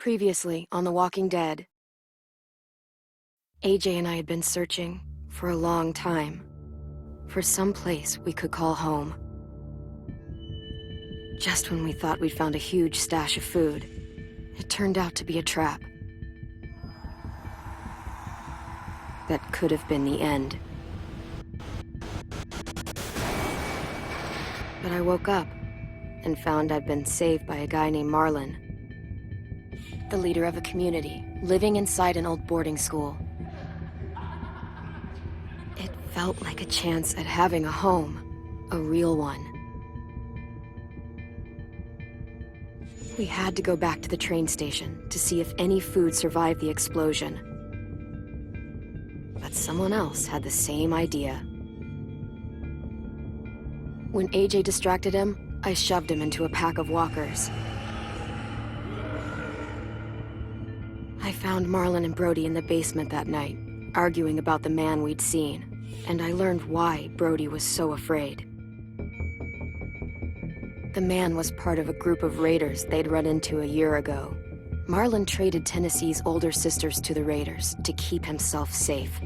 Previously on The Walking Dead, AJ and I had been searching for a long time for some place we could call home. Just when we thought we'd found a huge stash of food, it turned out to be a trap. That could have been the end. But I woke up and found I'd been saved by a guy named Marlon, the leader of a community living inside an old boarding school. It felt like a chance at having a home, a real one. We had to go back to the train station to see if any food survived the explosion. But someone else had the same idea. When AJ distracted him, I shoved him into a pack of walkers. I found Marlon and Brody in the basement that night, arguing about the man we'd seen, and I learned why Brody was so afraid. The man was part of a group of raiders they'd run into a year ago. Marlon traded Tennessee's older sisters to the raiders to keep himself safe.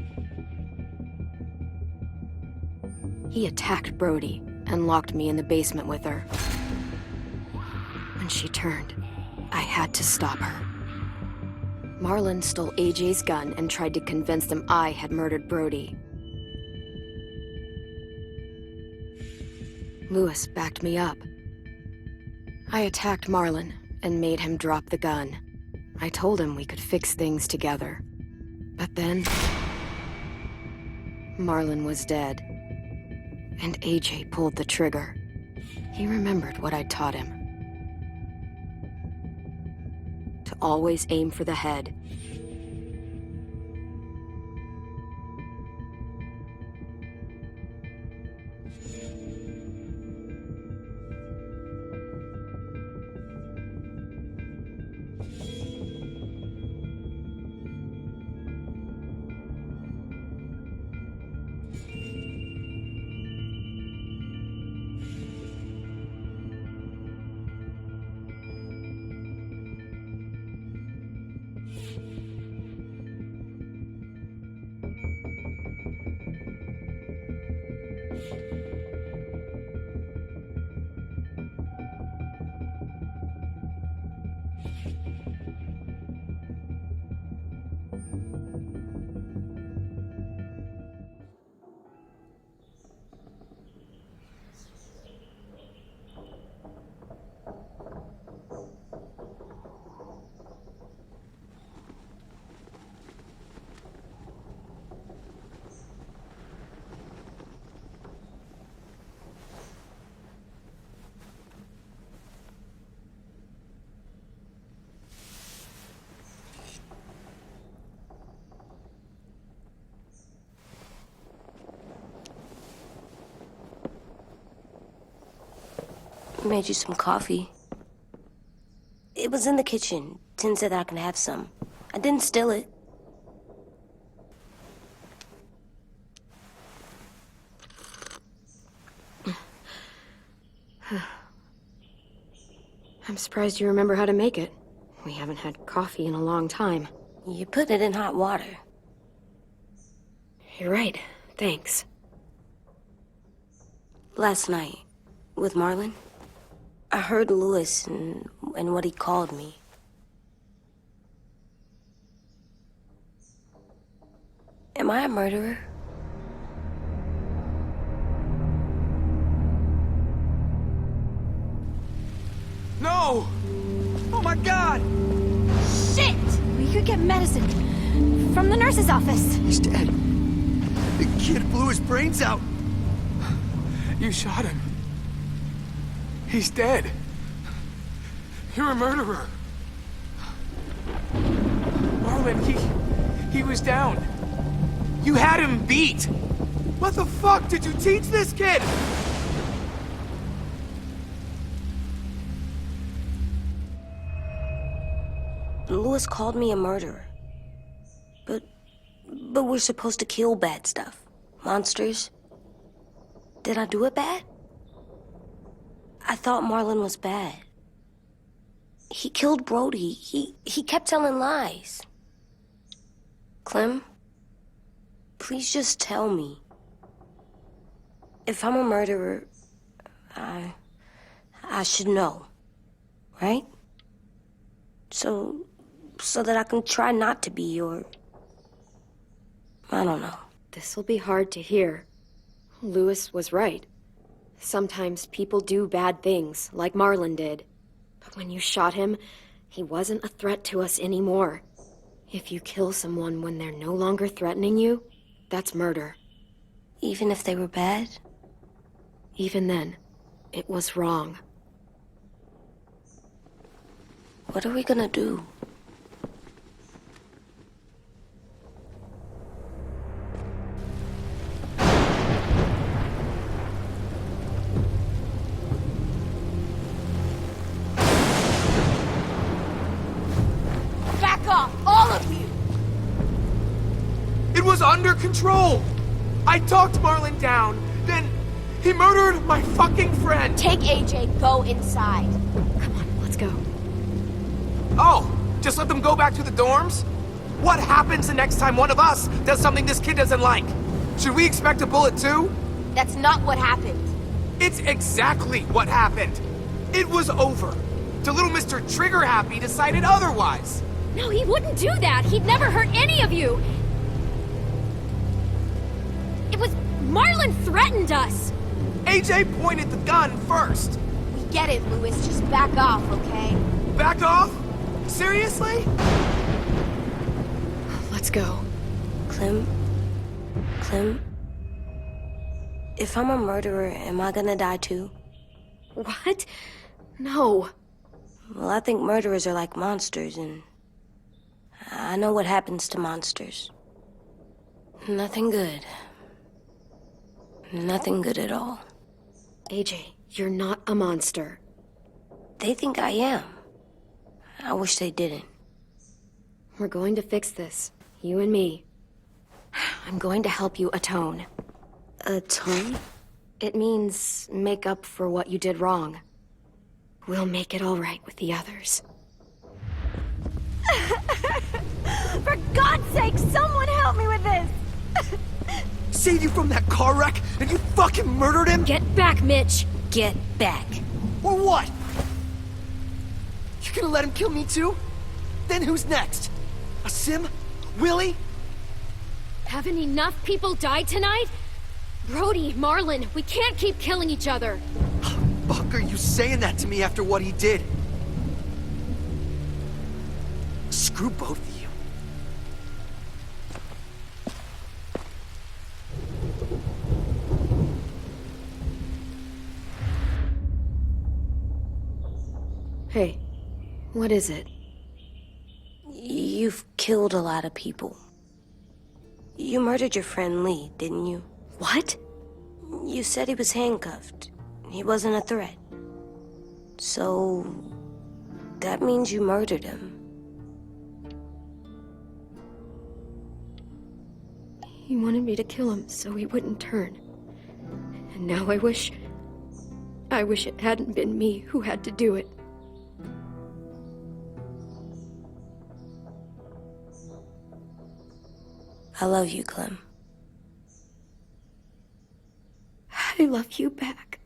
He attacked Brody and locked me in the basement with her. When she turned, I had to stop her. Marlon stole AJ's gun and tried to convince them I had murdered Brody. Lewis backed me up. I attacked Marlon and made him drop the gun. I told him we could fix things together. But then, Marlon was dead, and AJ pulled the trigger. He remembered what I'd taught him. To always aim for the head. Made you some coffee. It was in the kitchen. Tin said that I can have some. I didn't steal it. I'm surprised you remember how to make it. We haven't had coffee in a long time. You put it in hot water. You're right. Thanks. Last night, with Marlon, I heard Lewis and what he called me. Am I a murderer? No! Oh my God! Shit! We could get medicine from the nurse's office. He's dead. The kid blew his brains out. You shot him. He's dead. You're a murderer. Marlon, he was down. You had him beat. What the fuck did you teach this kid? Lewis called me a murderer. But we're supposed to kill bad stuff. Monsters. Did I do it bad? I thought Marlon was bad. He killed Brody. He kept telling lies. Clem, please just tell me. If I'm a murderer, I should know, right? So that I can try not to be, or I don't know. This'll be hard to hear. Lewis was right. Sometimes people do bad things, like Marlon did. But when you shot him, he wasn't a threat to us anymore. If you kill someone when they're no longer threatening you, that's murder. Even if they were bad? Even then, it was wrong. What are we gonna do? Back off, all of you! It was under control! I talked Marlon down, then he murdered my fucking friend! Take AJ, go inside. Come on, let's go. Oh, just let them go back to the dorms? What happens the next time one of us does something this kid doesn't like? Should we expect a bullet too? That's not what happened. It's exactly what happened. It was over. Till little Mr. Trigger Happy decided otherwise. No, he wouldn't do that. He'd never hurt any of you. It was... Marlon threatened us. AJ pointed the gun first. We get it, Lewis. Just back off, okay? Back off? Seriously? Let's go. Clem? If I'm a murderer, am I gonna die too? What? No. Well, I think murderers are like monsters, and I know what happens to monsters. Nothing good. Nothing good at all. AJ, you're not a monster. They think I am. I wish they didn't. We're going to fix this. You and me. I'm going to help you atone. Atone? It means make up for what you did wrong. We'll make it all right with the others. For God's sake, someone help me with this! Saved you from that car wreck, and you fucking murdered him? Get back, Mitch! Get back. Or what? You gonna let him kill me too? Then who's next? Sim? Willie? Haven't enough people died tonight? Brody, Marlon, we can't keep killing each other. Fuck are you saying that to me after what he did? Screw both of you. Hey, what is it? You've killed a lot of people. You murdered your friend Lee, didn't you? What? You said he was handcuffed. He wasn't a threat. So... that means you murdered him. He wanted me to kill him so he wouldn't turn. And now I wish it hadn't been me who had to do it. I love you, Clem. I love you back.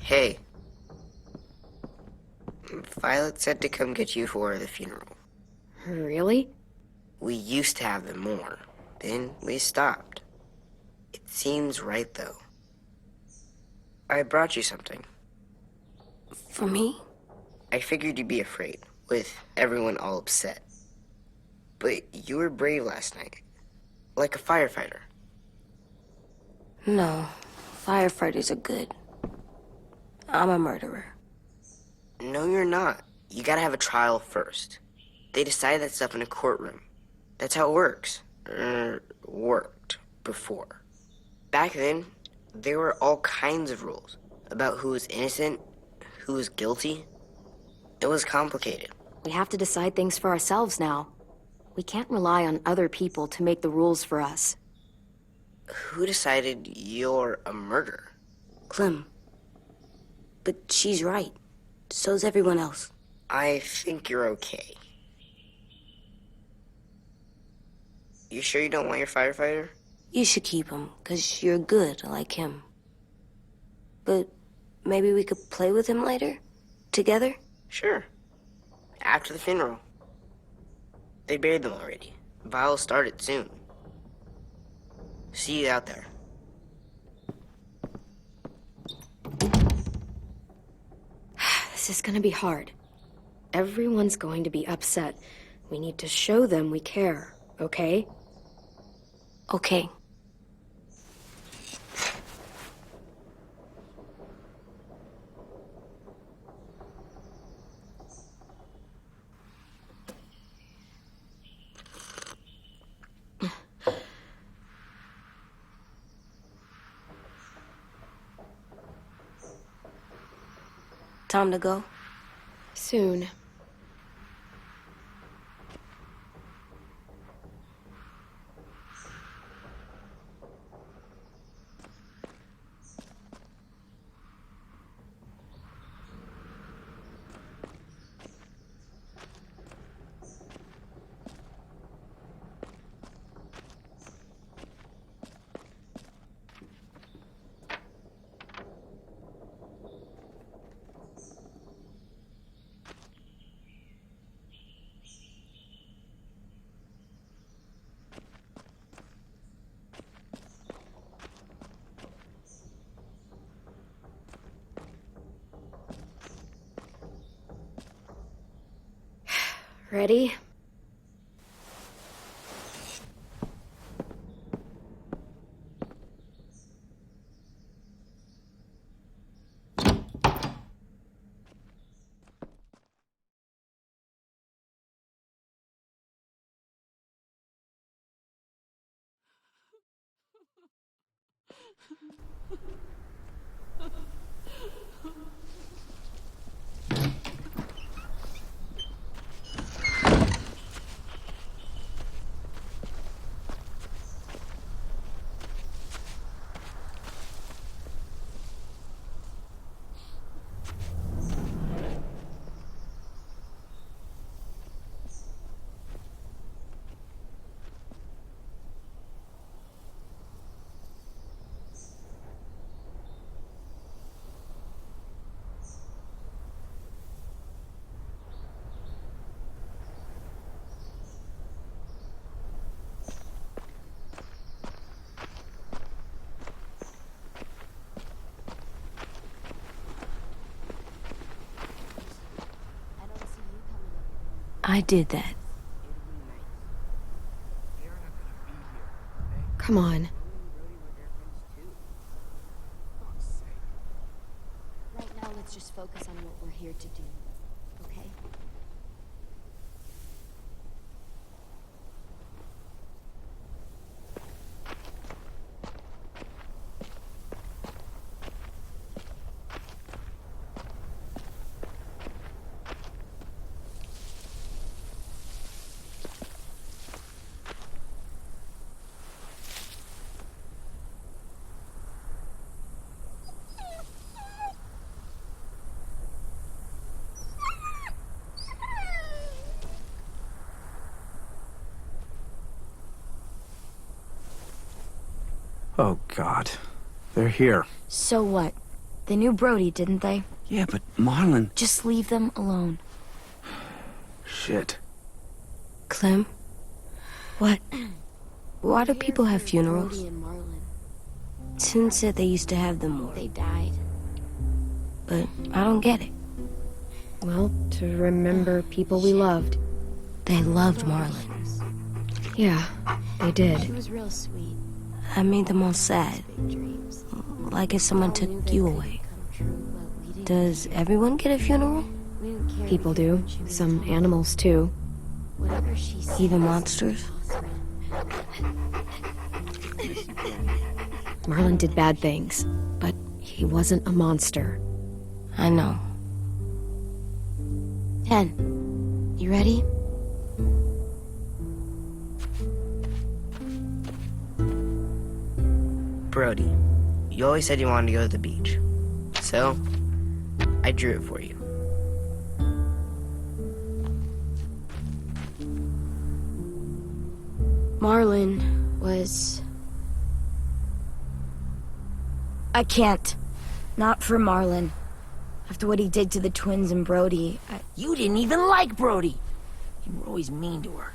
Hey. Violet said to come get you for the funeral. Really? We used to have them more. Then we stopped. It seems right, though. I brought you something. For me? I figured you'd be afraid, with everyone all upset. But you were brave last night. Like a firefighter. No. Firefighters are good. I'm a murderer. No, you're not. You gotta have a trial first. They decide that stuff in a courtroom. That's how it works. Worked before. Back then, there were all kinds of rules about who was innocent, who was guilty. It was complicated. We have to decide things for ourselves now. We can't rely on other people to make the rules for us. Who decided you're a murderer? Clem. But she's right. So's everyone else. I think you're okay. You sure you don't want your firefighter? You should keep him, 'cause you're good like him. But maybe we could play with him later? Together? Sure. After the funeral. They buried them already. Vile will start it soon. See you out there. This is gonna be hard. Everyone's going to be upset. We need to show them we care, okay? Okay. Time to go? Soon. Ready? I did that. Come on. Right now, let's just focus on what we're here to do, okay? Oh, God. They're here. So what? They knew Brody, didn't they? Yeah, but Marlon... Just leave them alone. Shit. Clem? What? Why do people have funerals? Brody and Marlon, Sin said they used to have them more, they died. but I don't get it. Well, to remember people we loved. They loved Marlon. Yeah, they She did. was real sweet. I made them all sad, Big dreams. like if someone took Knew they you couldn't away. come true, but we didn't. Does everyone get a funeral? We didn't care People because do. when she was Some gone, animals, too. Whatever she said, Even monsters? Marlon did bad things, but he wasn't a monster. I know. 10. You ready? Brody, you always said you wanted to go to the beach. So, I drew it for you. Marlon was... I can't. Not for Marlon. After what he did to the twins and Brody, You didn't even like Brody. You were always mean to her.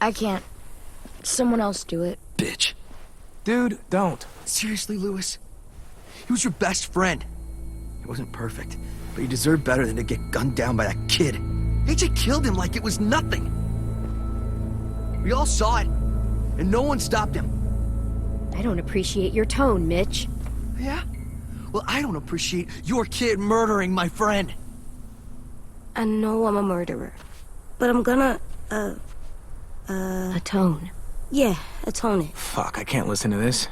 I can't. Someone else do it. Bitch. Dude, don't. Seriously, Lewis? He was your best friend. He wasn't perfect, but he deserved better than to get gunned down by that kid. AJ killed him like it was nothing. We all saw it, and no one stopped him. I don't appreciate your tone, Mitch. Yeah? Well, I don't appreciate your kid murdering my friend. I know I'm a murderer. But I'm gonna, Atone. yeah, atone it. Fuck, I can't listen to this.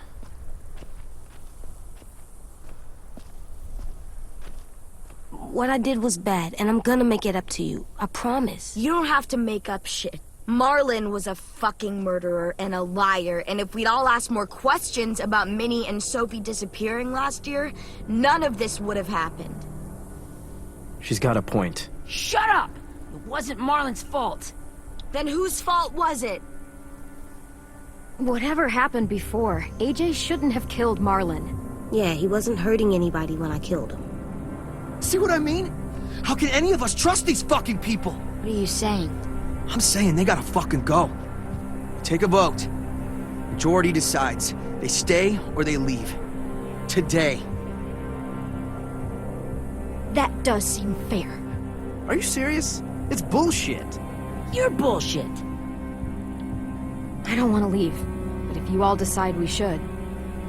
What I did was bad, and I'm gonna make it up to you. I promise. You don't have to make up shit. Marlon was a fucking murderer and a liar, and if we'd all asked more questions about Minnie and Sophie disappearing last year, none of this would have happened. She's got a point. Shut up! It wasn't Marlon's fault. Then whose fault was it? Whatever happened before, AJ shouldn't have killed Marlon. Yeah, he wasn't hurting anybody when I killed him. See what I mean? How can any of us trust these fucking people? What are you saying? I'm saying they gotta fucking go. Take a vote. Majority decides. They stay or they leave. Today. That does seem fair. Are you serious? It's bullshit. You're bullshit. I don't want to leave, but if you all decide we should,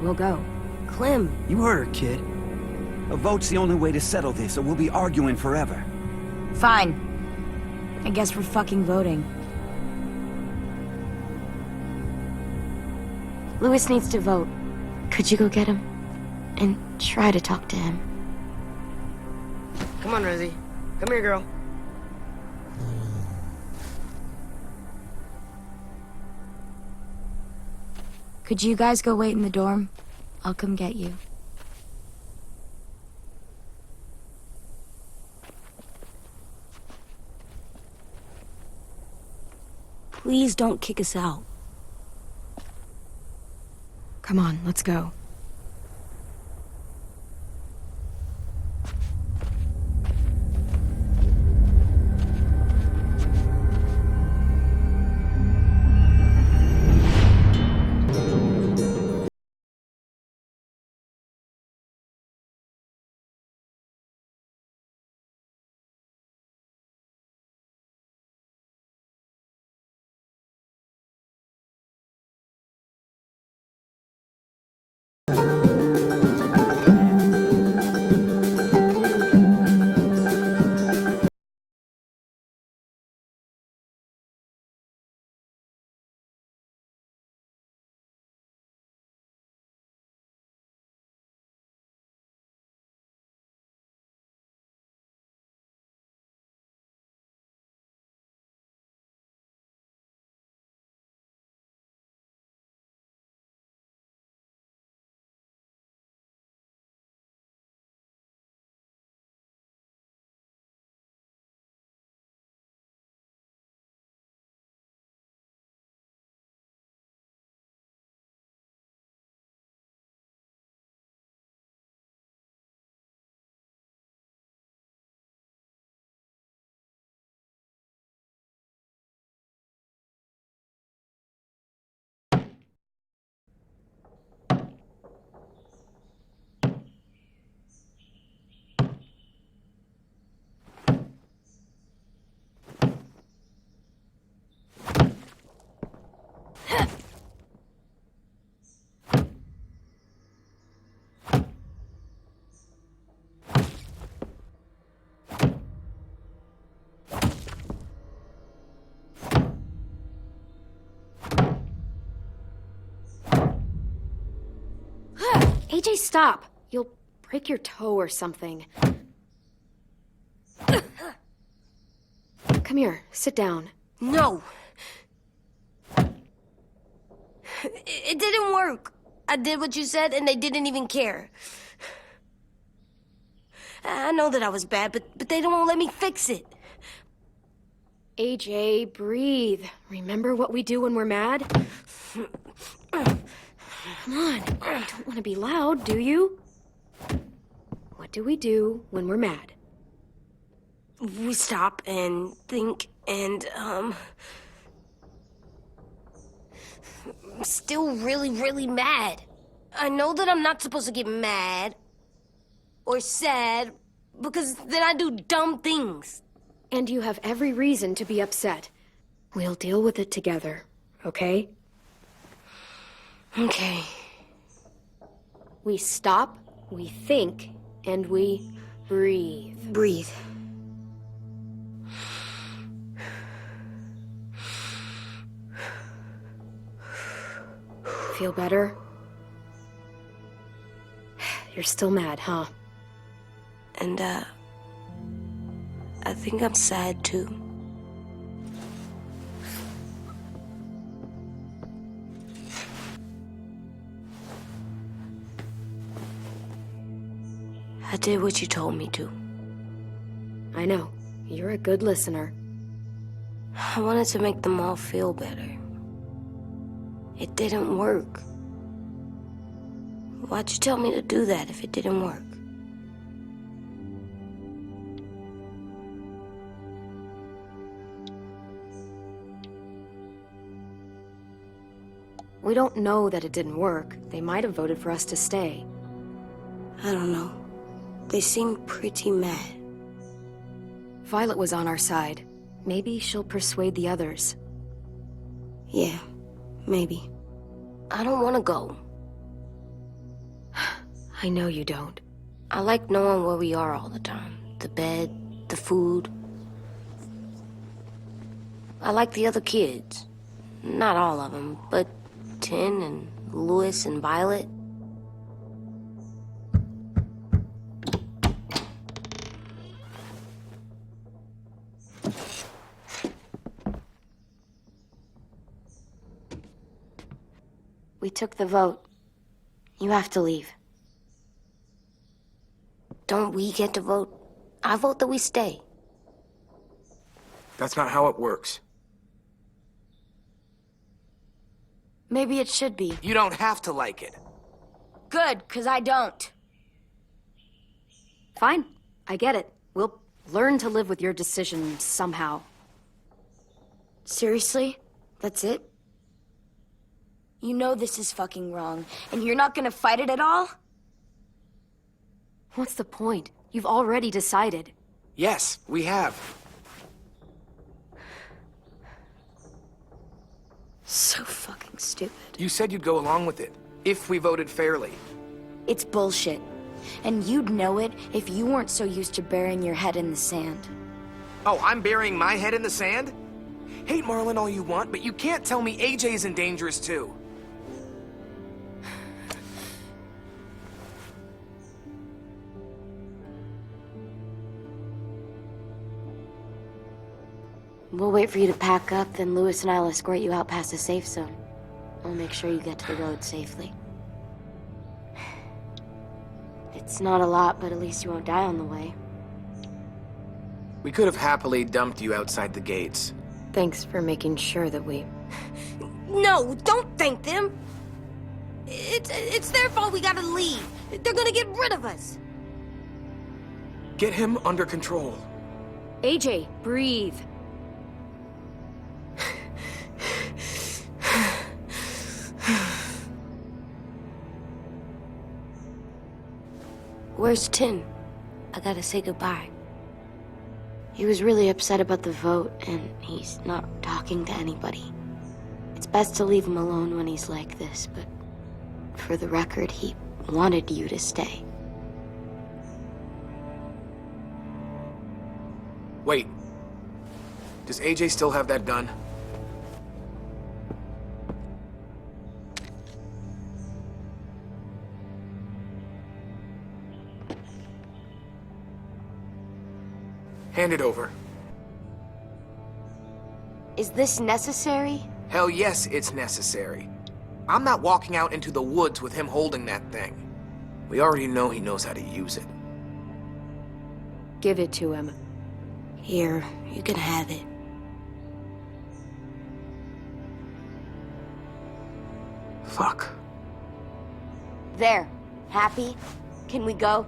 we'll go. Clem, You heard her, kid. A vote's the only way to settle this, or we'll be arguing forever. Fine. I guess we're fucking voting. Lewis needs to vote. Could you go get him? And try to talk to him. Come on, Rosie. Come here, girl. Could you guys go wait in the dorm? I'll come get you. Please don't kick us out. Come on, let's go. AJ, stop! You'll break your toe or something. Come here, sit down. No! It didn't work. I did what you said, and they didn't even care. I know that I was bad, but they don't let me fix it. AJ, breathe. Remember what we do when we're mad? Come on, you don't want to be loud, do you? What do we do when we're mad? We stop and think and, I'm still really, really mad. I know that I'm not supposed to get mad or sad because then I do dumb things. And you have every reason to be upset. We'll deal with it together, okay? Okay. We stop, we think, and we breathe. Breathe. Feel better? You're still mad, huh? And, I think I'm sad too. I did what you told me to. I know. You're a good listener. I wanted to make them all feel better. It didn't work. Why'd you tell me to do that if it didn't work? We don't know that it didn't work. They might have voted for us to stay. I don't know. They seem pretty mad. Violet was on our side. Maybe she'll persuade the others. Yeah, maybe. I don't want to go. I know you don't. I like knowing where we are all the time. The bed, the food. I like the other kids. Not all of them, but Tin and Louis and Violet. We took the vote. You have to leave. Don't we get to vote? I vote that we stay. That's not how it works. Maybe it should be. You don't have to like it. Good, 'cause I don't. Fine. I get it. We'll learn to live with your decision somehow. Seriously? That's it? You know this is fucking wrong, and you're not gonna fight it at all? What's the point? You've already decided. Yes, we have. So fucking stupid. You said you'd go along with it, if we voted fairly. It's bullshit. And you'd know it if you weren't so used to burying your head in the sand. Oh, I'm burying my head in the sand? Hate Marlon all you want, but you can't tell me AJ isn't dangerous too. We'll wait for you to pack up, then Louis and I'll escort you out past the safe zone. We'll make sure you get to the road safely. It's not a lot, but at least you won't die on the way. We could have happily dumped you outside the gates. Thanks for making sure that we... No, don't thank them. It's their fault we gotta leave. They're gonna get rid of us. Get him under control. AJ, breathe. Where's Tin? I gotta say goodbye. He was really upset about the vote, and he's not talking to anybody. It's best to leave him alone when he's like this, but for the record, he wanted you to stay. Wait. Does AJ still have that gun? Hand it over. Is this necessary? Hell yes, it's necessary. I'm not walking out into the woods with him holding that thing. We already know he knows how to use it. Give it to him. Here, you can have it. Fuck. There. Happy? Can we go?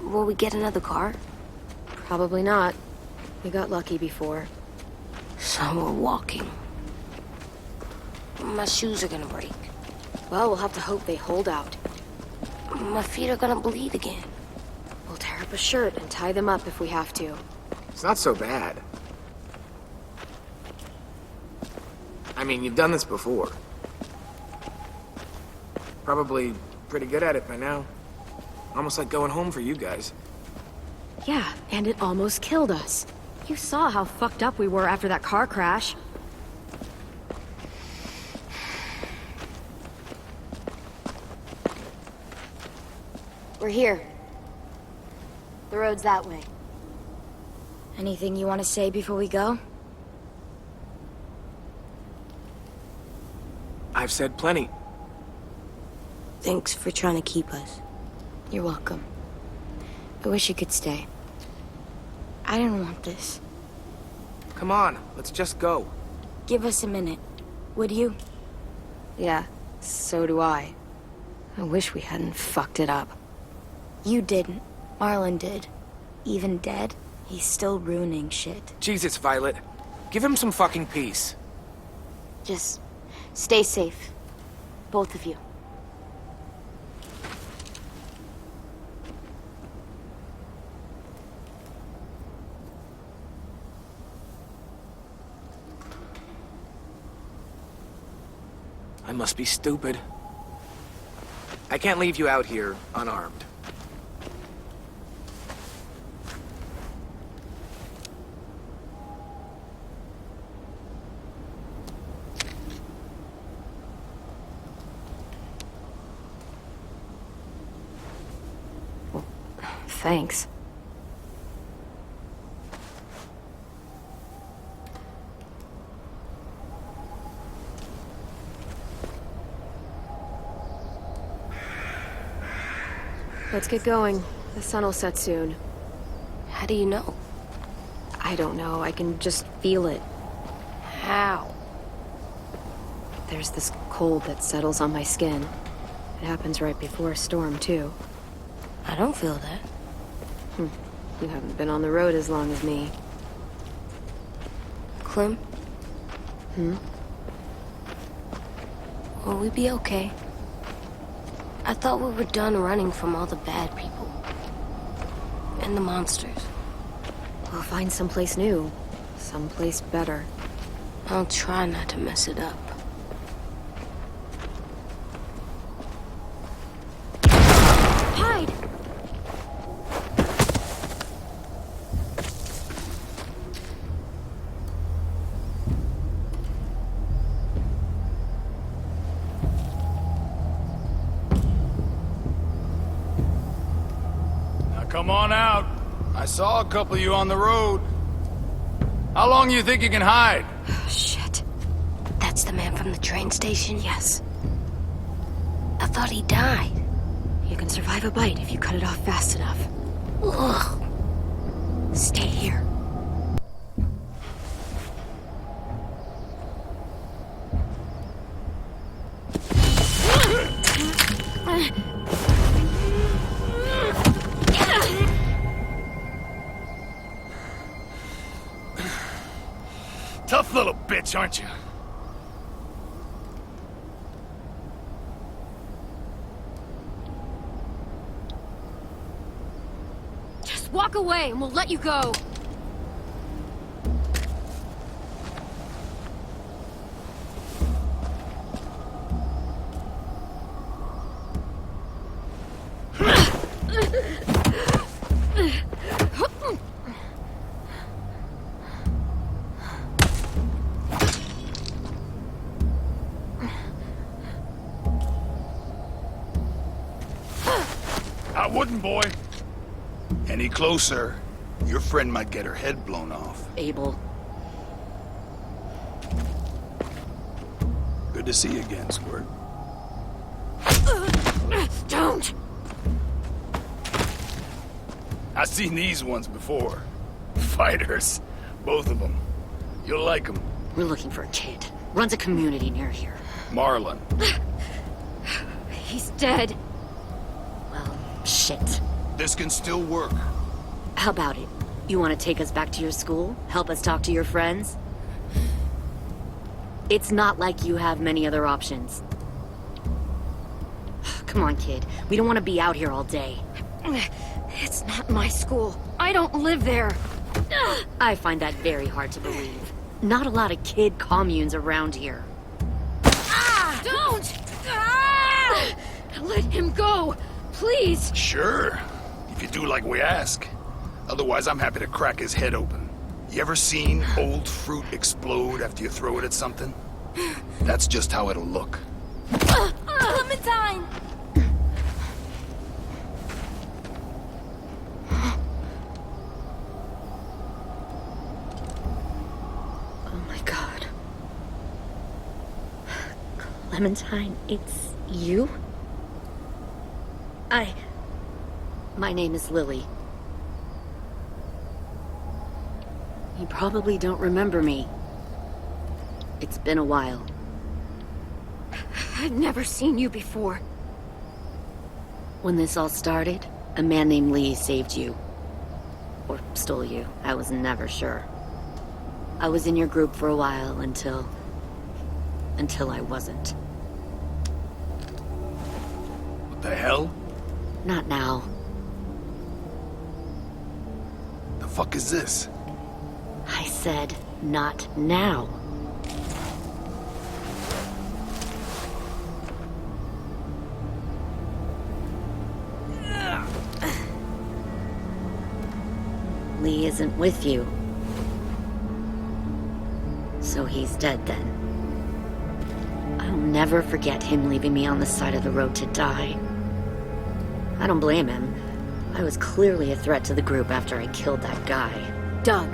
Will we get another car? Probably not. We got lucky before. So we're walking. My shoes are gonna break. Well, we'll have to hope they hold out. My feet are gonna bleed again. We'll tear up a shirt and tie them up if we have to. It's not so bad. I mean, you've done this before. Probably pretty good at it by now. Almost like going home for you guys. Yeah, and it almost killed us. You saw how fucked up we were after that car crash. We're here. The road's that way. Anything you want to say before we go? I've said plenty. Thanks for trying to keep us. You're welcome. I wish you could stay. I didn't want this. Come on, let's just go. Give us a minute, would you? Yeah, so do I. I wish we hadn't fucked it up. You didn't. Marlon did. Even dead, he's still ruining shit. Jesus, Violet. Give him some fucking peace. Just stay safe. Both of you. I must be stupid. I can't leave you out here unarmed. Well, thanks. Let's get going. The sun will set soon. How do you know? I don't know. I can just feel it. How? There's this cold that settles on my skin. It happens right before a storm, too. I don't feel that. You haven't been on the road as long as me. Clem? Will we be okay? I thought we were done running from all the bad people. And the monsters. We'll find someplace new. Someplace better. I'll try not to mess it up. Hide! Come on out. I saw a couple of you on the road. How long you think you can hide? Shit. That's the man from the train station? Yes. I thought he died. You can survive a bite if you cut it off fast enough. Ugh. Stay here. Tough little bitch, aren't you? Just walk away and we'll let you go. I wouldn't, boy. Any closer, your friend might get her head blown off. Abel. Good to see you again, Squirt. Don't! I've seen these ones before. Fighters. Both of them. You'll like them. We're looking for a kid. Runs a community near here. Marlon. He's dead. Well, shit. This can still work. How about it? You want to take us back to your school? Help us talk to your friends? It's not like you have many other options. Come on, kid. We don't want to be out here all day. It's not my school. I don't live there. I find that very hard to believe. Not a lot of kid communes around here. Don't! Let him go! Please! Sure. If you do like we ask. Otherwise, I'm happy to crack his head open. You ever seen old fruit explode after you throw it at something? That's just how it'll look. Clementine! Oh my god. Clementine, it's you? My name is Lily. You probably don't remember me. It's been a while. I've never seen you before. When this all started, a man named Lee saved you. Or stole you. I was never sure. I was in your group for a while until I wasn't. What the hell? Not now. The fuck is this? I said, not now. Lee isn't with you. So he's dead then. I'll never forget him leaving me on the side of the road to die. I don't blame him. I was clearly a threat to the group after I killed that guy. Doug.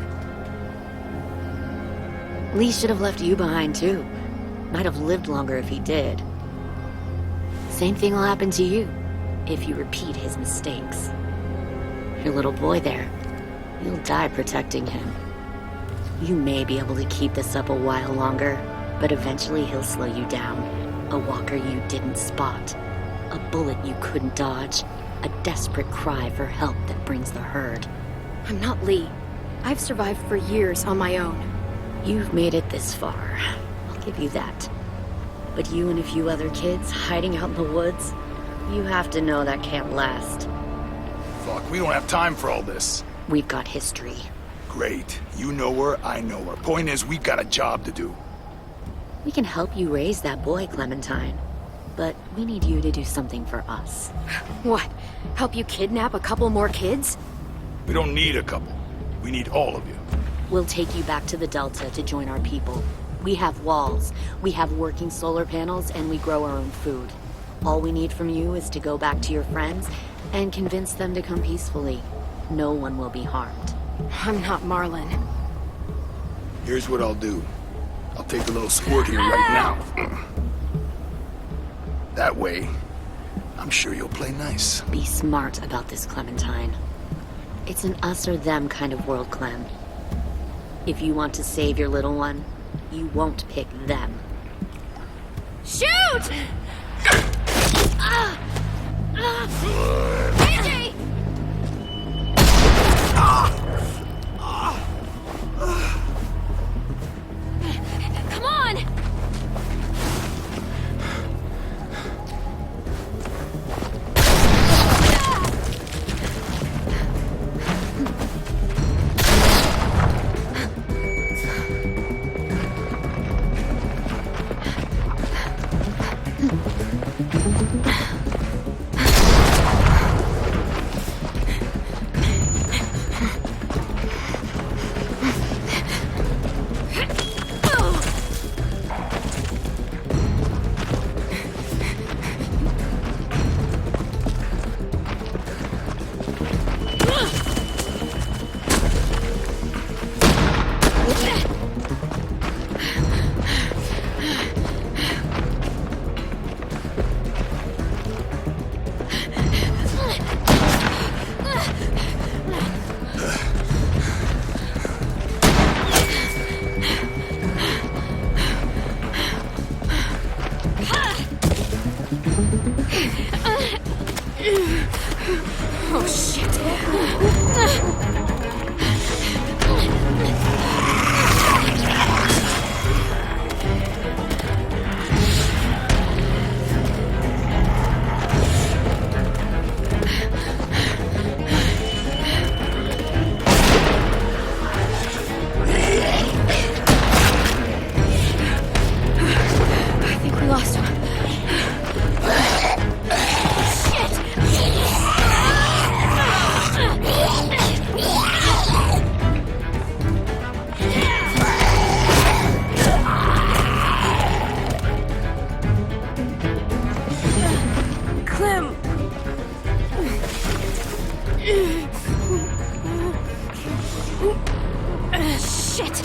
Lee should have left you behind too. Might have lived longer if he did. Same thing will happen to you, if you repeat his mistakes. Your little boy there, you'll die protecting him. You may be able to keep this up a while longer, but eventually he'll slow you down. A walker you didn't spot. A bullet you couldn't dodge. A desperate cry for help that brings the herd. I'm not Lee. I've survived for years on my own. You've made it this far. I'll give you that. But you and a few other kids hiding out in the woods, you have to know that can't last. Fuck, we don't have time for all this. We've got history. Great. You know her, I know her. Point is, we've got a job to do. We can help you raise that boy, Clementine. But we need you to do something for us. What? Help you kidnap a couple more kids? We don't need a couple. We need all of you. We'll take you back to the Delta to join our people. We have walls, we have working solar panels, and we grow our own food. All we need from you is to go back to your friends and convince them to come peacefully. No one will be harmed. I'm not Marlon. Here's what I'll do. I'll take a little squirt here right now. That way, I'm sure you'll play nice. Be smart about this, Clementine. It's an us or them kind of world, Clem. If you want to save your little one, you won't pick them. Shoot! AJ! Come on! Oh, shit. I think we lost him. Clem! Shit!